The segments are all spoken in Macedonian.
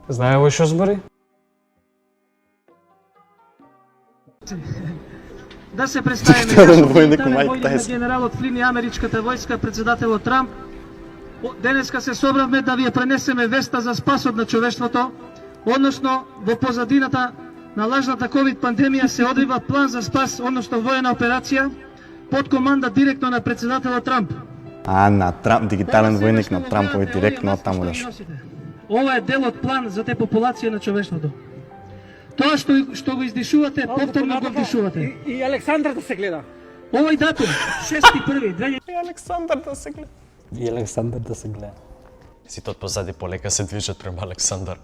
Знае во што збори? Да се представиме, Титулен војник британен Майк војник на Тајсон. генералот Флин и америчката војска, председателот Трамп. Денеска се собравме да ви ја пренесеме веста за спасот на човештвото, односно во позадината на лажната ковид пандемија се одвива план за спас, односно воена операција под команда директно на председателот Трамп. На Трамп, дигитален војник на Трампови директно од таму дош. Ова е дел од план за депопулација на човештвото. Тоа што го издишувате, повторно го вдишувате. И Александър да се гледа. Овој датум, 6.1.2000. И Александар да се гледа. И Александар да се гледа. Сите од позади полека се движат према Александар.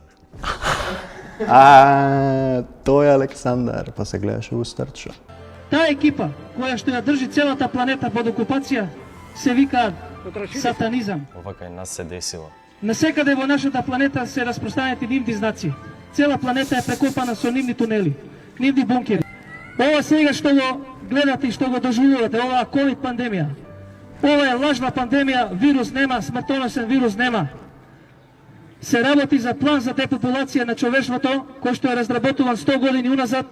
Тој е Александар, па се гледаше устарчо. Таа екипа која што ја држи целата планета под окупација се викаат сатанизам. Ова кај нас се десило. Насекаде во нашата планета се распространети нивни знаци. Цела планета е прекопана со нивни тунели, нивни бункери. Ова сега што го гледате и што го доживувате, оваа ковид пандемија. Ова е лажна пандемија, вирус нема, смртоносен вирус нема. Се работи за план за депопулација на човештвото, кој што е разработуван 100 години уназад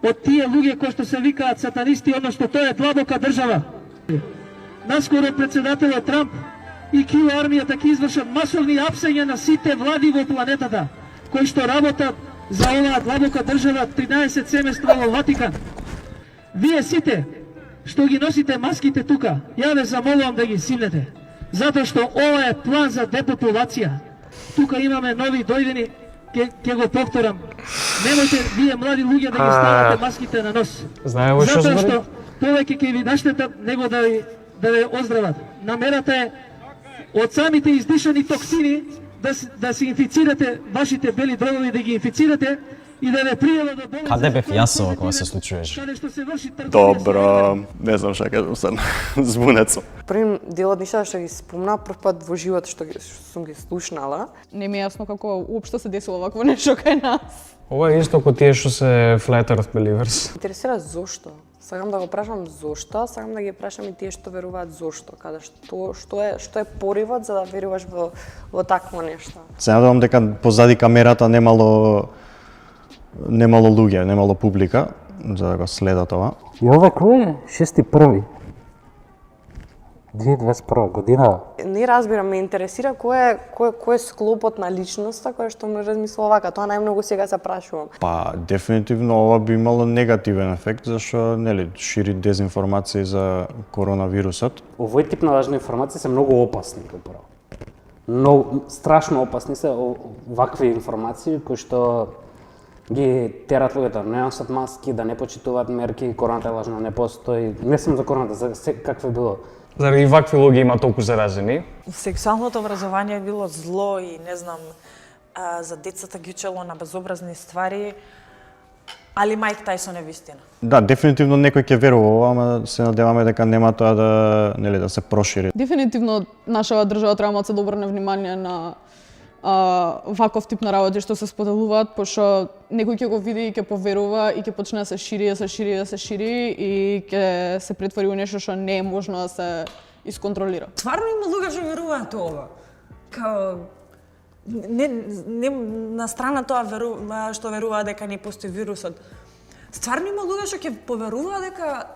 од тие луѓе кои што се викаат сатанисти, односно тоа е длабока држава. Наскоро председателот Трамп и КИО армијата ќе извршат масовни апсења на сите влади во планетата, кои што работат за оваа длабока држава 13 семестра во Ватикан. Вие сите што ги носите маските тука, ја ве замолувам да ги симнете, затоа што ова е план за депопулација. Тука имаме нови дојдени, ќе го повторам. Немојте вие млади луѓе да ги ставате маските на нос. Знае во што Затоа збори? што повеќе ќе ви наштетат него да ве оздрават. Намерата е од самите издишани токсини да се инфицирате вашите бели дробови, да ги инфицирате и да ве пријава до болест. Каде бев јас ова кога се случуваше? Каде што се врши трговија. Добро, не знам што кажам sad, збунет сум. Првим дел од нешта што ги спомна прв пат во живот што сум ги слушнала. Не ми е јасно како уопшто се десило вакво нешто кај нас. Ова е исто како тие што се Flat Earth Believers. Интересира зошто. Сакам да го прашам зошто, сакам да ги прашам и тие што веруваат зошто, каде што е поривот за да веруваш во такво нешто. Се надевам дека позади камерата немало луѓе, немало публика за да го следат ова. И ова кој е 6.1.2021 година. Не разбирам, ме интересира кој е склопот на личноста која што ме размислува вака, тоа најмногу сега се прашувам. Па, дефинитивно ова би имало негативен ефект, зашто, нели, шири дезинформации за коронавирусот. Овој тип на лажни информации се многу опасни, управо. Но страшно опасни се вакви информации кои што ги терат луѓето да не носат маски, да не почитуваат мерки, короната е лажна, не постои. Не сум за короната, за какво било. Заради вакви луѓе има толку заразени. Сексуалното образование било зло и не знам, за децата ги учело на безобразни ствари, али Майк Тајсон е вистина. Да, дефинитивно некој ќе верува ова, ама се надеваме дека нема тоа да се прошири. Дефинитивно нашава држава треба да се обрне внимание на ваков тип на работи што се споделуваат, пошто некој ќе го види и ќе поверува и ќе почне да се шири и ќе се претвори у нешто што не е можно да се исконтролира. Стварно има луѓе што веруваат ова. Као не на страна тоа што веруваат дека не постои вирусот. Стварно има луѓе што ќе поверуваат дека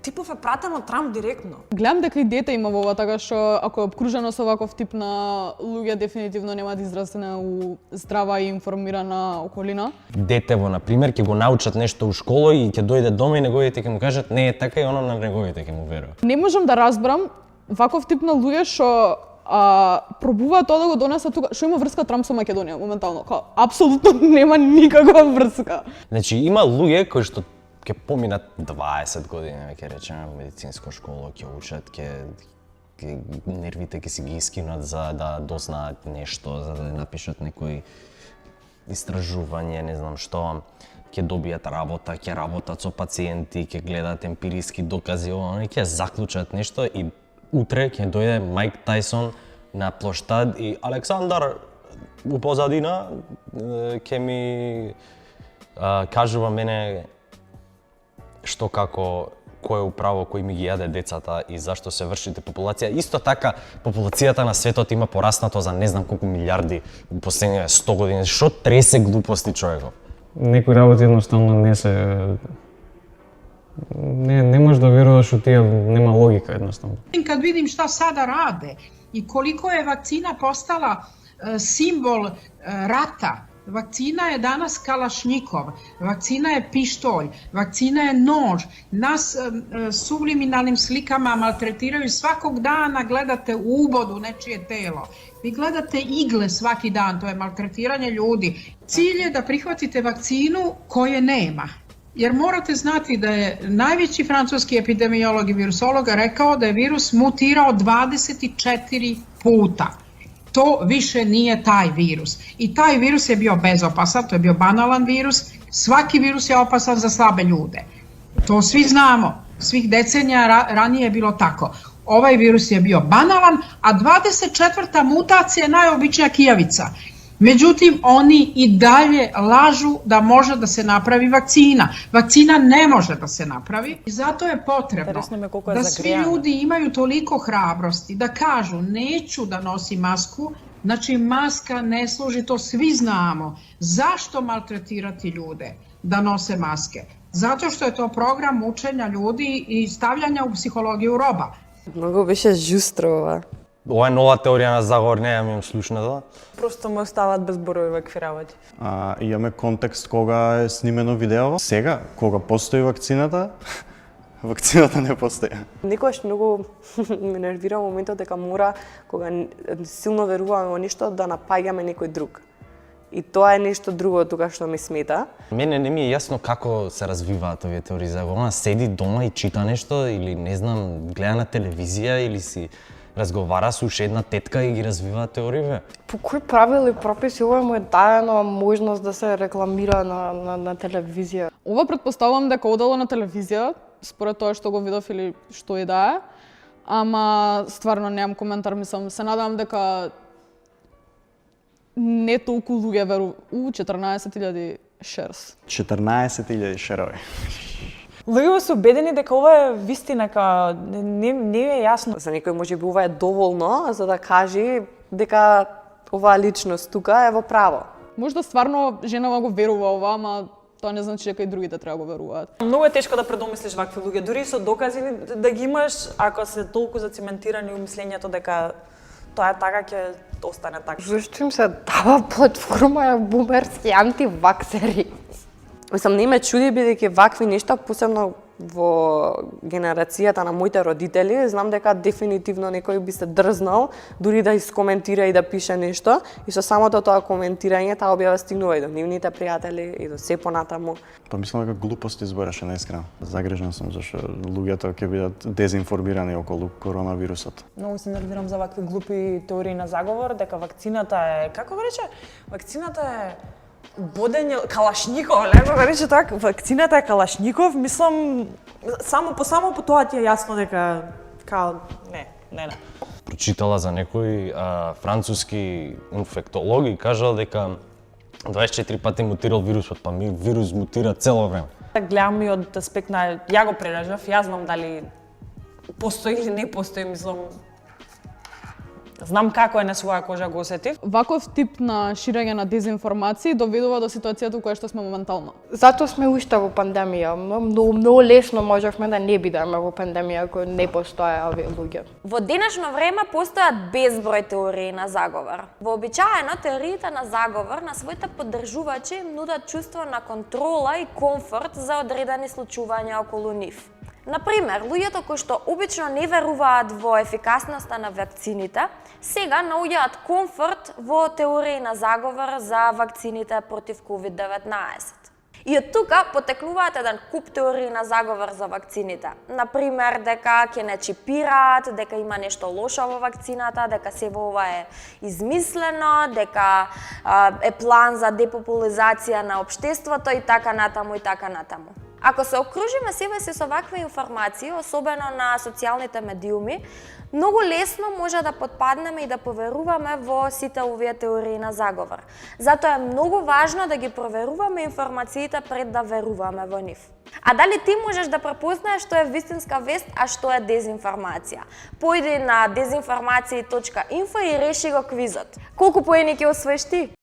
типов е пратен од Трамп директно. Гледам дека и дете има во ова, така што ако е обкружено со ваков тип на луѓе, дефинитивно нема да израсне у здрава и информирана околина. Детево, например, ќе го научат нешто у школа и ќе дојде дома и неговите ќе му кажат не е така и оно на неговите ќе му верува. Не можам да разберам ваков тип на луѓе што пробуваат тоа да го донесат тука. Што има врска Трамп со Македонија моментално? Апсолутно нема никаква врска. Значи има луѓе кои што ќе поминат 20 години, ќе речеме, во медицинска школа, ќе учат, нервите ќе си ги искинат за да дознаат нешто, за да напишат некој истражување, не знам што, ќе добијат работа, ќе работат со пациенти, ќе гледаат емпириски докази, они ќе заклучат нешто и утре ќе дојде Майк Тајсон на плоштад и Александар у позадина ќе ми кажува мене што како кој е управо, кој ми ги јаде децата и зашто се врши депопулација. Исто така, популацијата на светот има пораснато за не знам колку милиарди у последните 100 години. Што тресе глупости човеков? Некои работи едноставно не се... Не можеш да веруваш у тие, нема логика едноставно. Kad vidim šta sada rade i koliko je vakcina postala simbol rata. Vakcina je danas kalašnjikov, vakcina je pištolj, vakcina je nož. Nas subliminalnim slikama maltretiraju svakog dana, gledate ubod u nečije telo. Vi gledate igle svaki dan, to je maltretiranje ljudi. Cilj je da prihvatite vakcinu koje nema. Jer morate znati da je najveći francuski epidemiolog i virusolog rekao da je virus mutirao 24 puta. To više nije taj virus. I taj virus je bio bezopasan, to je bio banalan virus. Svaki virus je opasan za slabe ljude. To svi znamo, svih decenija ranije je bilo tako. Ovaj virus je bio banalan, a 24. mutacija je najobičnija kijavica. Međutim, oni i dalje lažu da može da se napravi vakcina. Vakcina ne može da se napravi i zato je potrebno da svi ljudi imaju toliko hrabrosti da kažu neću da nosim masku, znači maska ne služi, to svi znamo. Zašto maltretirati ljude da nose maske? Zato što je to program učenja ljudi i stavljanja u psihologiju roba. Mnogo беше жустро ова. Ова е нова теорија на заговор, не ја имам слушната. Просто му остават без зборови вакви работи. Имаме контекст кога е снимено видеово. Сега, кога постои вакцината, вакцината не постои. Некојаш многу ме нервира моментот дека мора, кога силно веруваме во нешто, да напаѓаме некој друг. И тоа е нешто друго тука што ми смета. Мене не ми е јасно како се развиваат овие теории заговор. Она седи дома и чита нешто или не знам, гледа на телевизија или си разговара со уште една тетка и ги развива теориите. По кој правил и прописи ова му е дадено можност да се рекламира на телевизија? Ова претпоставувам дека одело на телевизија, според тоа што го видов или што и да е. Ама стварно немам коментар, мислам, се надевам дека не толку луѓе веруваат. 14.000 шерс. 14.000 шерови. Луѓето се убедени дека ова е вистина, не е јасно. За некој може би ова е доволно за да каже дека оваа личност тука е во право. Можда стварно женава го верува ова, ама тоа не значи дека и другите треба го веруваат. Многу е тешко да предомислиш вакви луѓе, дури со докази да ги имаш, ако се толку зацементирани у мислењето дека тоа е така, ќе остане така. Зашто им се дава платформа на бумерски антиваксери? Мислам, не ме чуди бидејќи вакви нешта, посебно во генерацијата на моите родители, знам дека дефинитивно некој би се дрзнал дури да искоментира и да пише нешто, и со самото тоа коментирање таа објава стигнува и до нивните пријатели и до се понатаму. Па мислам дека глупости збореше наискрено. Загрижен сум зашто луѓето ќе бидат дезинформирани околу коронавирусот. Многу се нервирам за вакви глупи теории на заговор, дека вакцината е, како го рече, вакцината е бодење калашников, не го рече така, вакцината е калашников, мислам само по тоа ти е јасно дека не. Прочитала за некој француски инфектолог и кажал дека 24 пати мутирал вирусот, па вирус мутира цело време. Гледам и од аспект на ја го прележав, ја знам дали постои или не постои, мислам. Знам како е на своја кожа го осетив. Ваков тип на ширење на дезинформации доведува до ситуацијата во која што сме моментално. Затоа сме уште во пандемија. Многу лесно можевме да не бидеме во пандемија ако не постоја овие луѓе. Во денешно време постојат безброј теории на заговор. Вообичаено теориите на заговор на своите поддржувачи им нудат чувство на контрола и комфорт за одредени случувања околу нив. Например, луѓето кои што обично не веруваат во ефикасноста на вакцините, сега наоѓаат комфорт во теории на заговор за вакцините против COVID-19. И од тука потекнуваат еден куп теории на заговор за вакцините. Например, дека ќе не чипираат, дека има нешто лошо во вакцината, дека се ова е измислено, дека е план за депопулизација на општеството и така натаму и така натаму. Ако се окружиме себе си со вакви информации, особено на социјалните медиуми, Многу лесно може да подпаднеме и да поверуваме во сите овие теории на заговор. Затоа е многу важно да ги проверуваме информациите пред да веруваме во нив. А дали ти можеш да препознаеш што е вистинска вест, а што е дезинформација? Појди на dezinformaciji.info и реши го квизот. Колку поени ќе освоиш ти?